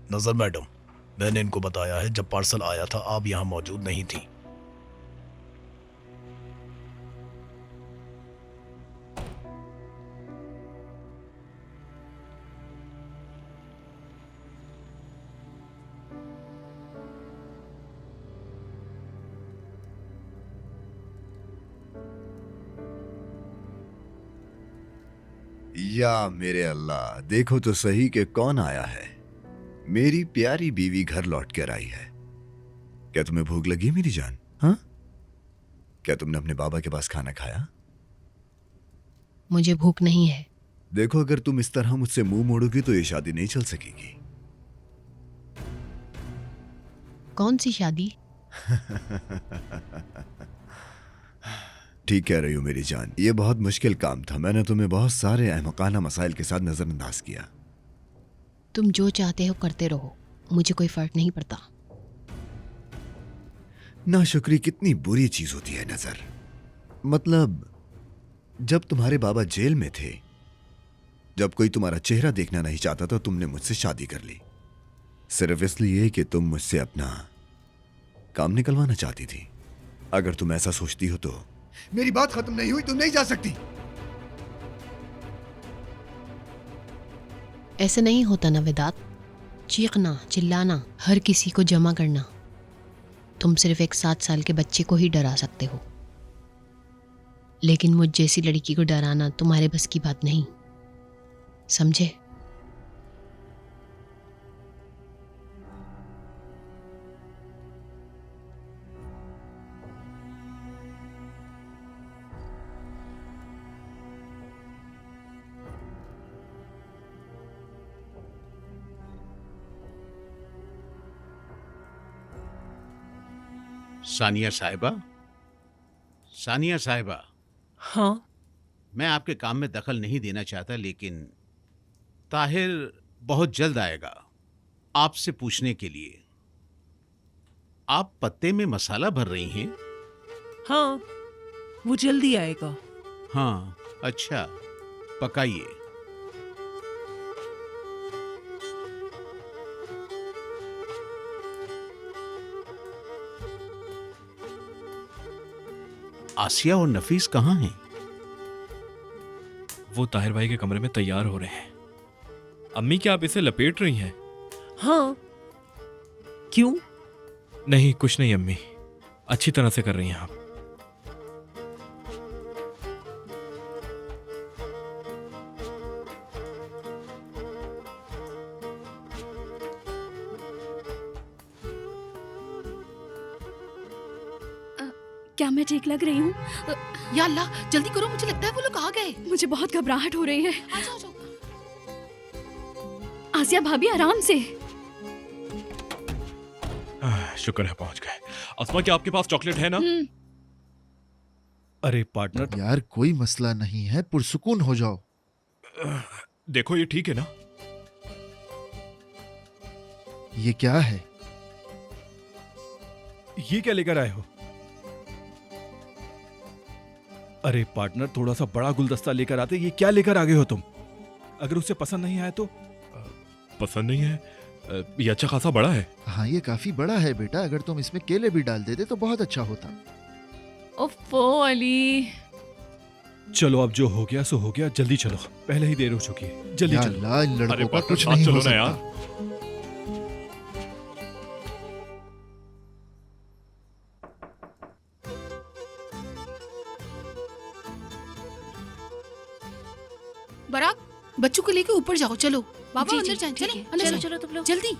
नजर मैडम, मैंने इनको बताया है जब पार्सल आया था आप यहाँ मौजूद नहीं थी। या मेरे अल्लाह, देखो तो सही कि कौन आया है। मेरी प्यारी बीवी घर लौट कर आई है। क्या तुम्हें भूख लगी मेरी जान? हाँ, क्या तुमने अपने बाबा के पास खाना खाया? मुझे भूख नहीं है। देखो, अगर तुम इस तरह मुझसे मुंह मोड़ोगी तो ये शादी नहीं चल सकेगी। कौन सी शादी? ठीक कह रही हो मेरी जान, ये बहुत मुश्किल काम था। मैंने तुम्हें बहुत सारे अहमकाना मसाइल के साथ नजरअंदाज किया। तुम जो चाहते हो करते रहो, मुझे कोई फर्क नहीं पड़ता। नाशुक्री कितनी बुरी चीज होती है नजर। मतलब जब तुम्हारे बाबा जेल में थे, जब कोई तुम्हारा चेहरा देखना नहीं चाहता तो तुमने मुझसे शादी कर ली, सिर्फ इसलिए कि तुम मुझसे अपना काम निकलवाना चाहती थी। अगर तुम ऐसा सोचती हो तो मेरी बात खत्म नहीं हुई, तुम नहीं जा सकती। ऐसे नहीं होता ना वेदांत। चीखना, चिल्लाना, हर किसी को जमा करना। तुम सिर्फ एक 7 साल के बच्चे को ही डरा सकते हो, लेकिन मुझ जैसी लड़की को डराना तुम्हारे बस की बात नहीं, समझे? सानिया साहिबा, सानिया साहिबा, हाँ, मैं आपके काम में दखल नहीं देना चाहता, लेकिन ताहिर बहुत जल्द आएगा आपसे पूछने के लिए। आप पत्ते में मसाला भर रही हैं? हाँ, वो जल्दी आएगा। हाँ, अच्छा, पकाइए। आसिया और नफीस कहाँ हैं? वो ताहिर भाई के कमरे में तैयार हो रहे हैं। अम्मी, क्या आप इसे लपेट रही हैं? हाँ, क्यों? नहीं, कुछ नहीं अम्मी, अच्छी तरह से कर रही हैं आप। क्या मैं ठीक लग रही हूँ? या अल्लाह, जल्दी करो, मुझे लगता है वो लोग आ गए। मुझे बहुत घबराहट हो रही है। आ जाओ, आ जाओ। आसिया भाभी, आराम से। शुक्र है पहुंच गए। अस्मा, क्या आपके पास चॉकलेट है ना? अरे पार्टनर, यार कोई मसला नहीं है, पुरसुकून हो जाओ। देखो ये ठीक है ना? ये क्या है? ये क्या लेकर आए हो? अरे पार्टनर, थोड़ा सा बड़ा गुलदस्ता लेकर आते। ये क्या लेकर आ गए हो तुम? अगर उसे पसंद नहीं आया तो? पसंद नहीं है? ये अच्छा खासा बड़ा है। हाँ, ये काफी बड़ा है बेटा। अगर तुम इसमें केले भी डाल देते तो बहुत अच्छा होता। ओफो अली। चलो अब जो हो गया सो हो गया, जल्दी चलो, पहले ही देर हो चुकी है। जल्दी या चलो। अल्लाह, इन लड़कों का पार्टनर, कुछ साथ नहीं चलो हो ना सकता। यार। बराक, बच्चों को लेके ऊपर जाओ, चलो। बाबा जी, अंदर जी, जाएं, ठीक चलें, है। अंदर चलो जाएं। चलो तुम लोग। जल्दी।